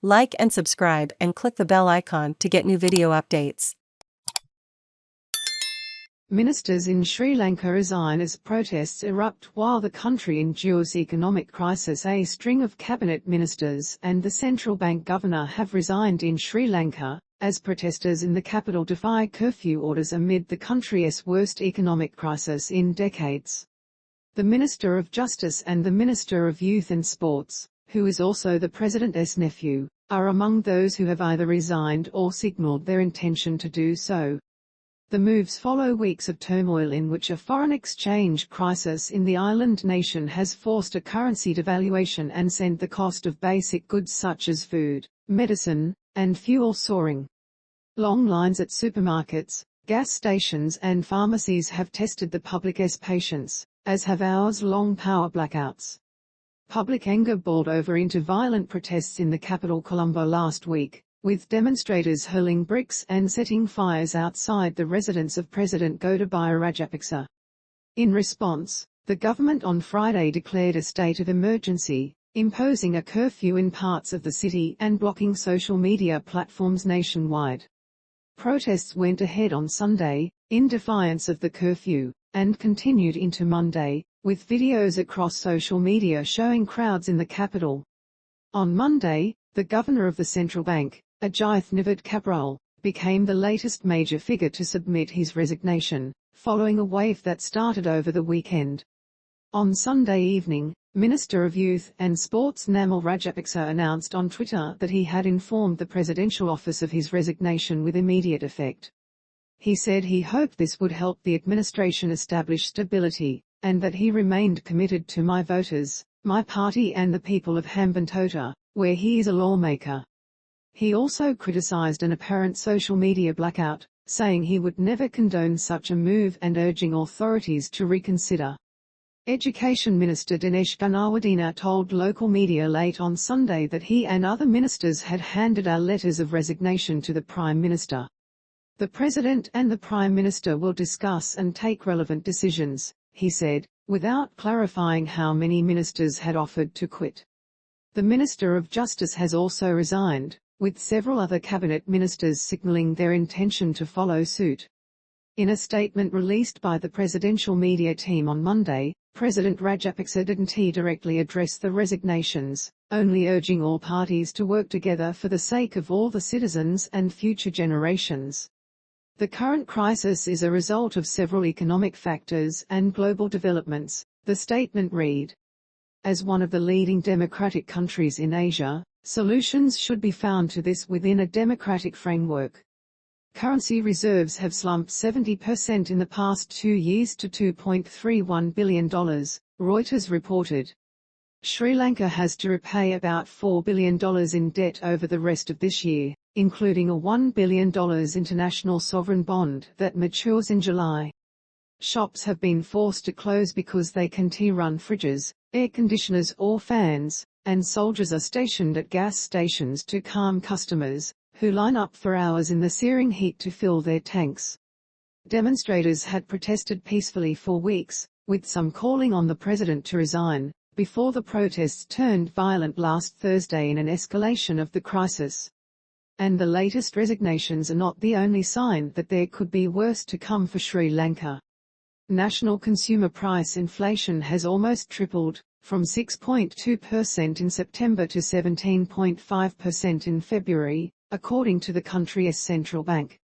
Like and subscribe and click the bell icon to get new video updates. Ministers in Sri Lanka resign as protests erupt while the country endures economic crisis. A string of cabinet ministers and the central bank governor have resigned in Sri Lanka, as protesters in the capital defy curfew orders amid the country's worst economic crisis in decades. The Minister of Justice and the Minister of Youth and Sports, who is also the President's nephew, are among those who have either resigned or signalled their intention to do so. The moves follow weeks of turmoil in which a foreign exchange crisis in the island nation has forced a currency devaluation and sent the cost of basic goods such as food, medicine, and fuel soaring. Long lines at supermarkets, gas stations and pharmacies have tested the public's patience, as have hours-long power blackouts. Public anger boiled over into violent protests in the capital Colombo last week, with demonstrators hurling bricks and setting fires outside the residence of President Gotabaya Rajapaksa. In response, the government on Friday declared a state of emergency, imposing a curfew in parts of the city and blocking social media platforms nationwide. Protests went ahead on Sunday, in defiance of the curfew, and continued into Monday, with videos across social media showing crowds in the capital. On Monday, the governor of the central bank, Ajith Nived Cabral, became the latest major figure to submit his resignation, following a wave that started over the weekend. On Sunday evening, Minister of Youth and Sports Namal Rajapaksa announced on Twitter that he had informed the presidential office of his resignation with immediate effect. He said he hoped this would help the administration establish stability, and that he remained committed to my voters, my party and the people of Hambantota, where he is a lawmaker. He also criticized an apparent social media blackout, saying he would never condone such a move and urging authorities to reconsider. Education Minister Dinesh Gunawardena told local media late on Sunday that he and other ministers had handed our letters of resignation to the Prime Minister. The President and the Prime Minister will discuss and take relevant decisions, he said, without clarifying how many ministers had offered to quit. The Minister of Justice has also resigned, with several other cabinet ministers signalling their intention to follow suit. In a statement released by the presidential media team on Monday, President Rajapaksa didn't directly address the resignations, only urging all parties to work together for the sake of all the citizens and future generations. The current crisis is a result of several economic factors and global developments, the statement read. As one of the leading democratic countries in Asia, solutions should be found to this within a democratic framework. Currency reserves have slumped 70% in the past 2 years to $2.31 billion, Reuters reported. Sri Lanka has to repay about $4 billion in debt over the rest of this year, including a $1 billion international sovereign bond that matures in July. Shops have been forced to close because they can't run fridges, air conditioners or fans, and soldiers are stationed at gas stations to calm customers, who line up for hours in the searing heat to fill their tanks. Demonstrators had protested peacefully for weeks, with some calling on the president to resign, before the protests turned violent last Thursday in an escalation of the crisis. And the latest resignations are not the only sign that there could be worse to come for Sri Lanka. National consumer price inflation has almost tripled, from 6.2% in September to 17.5% in February, according to the country's central bank.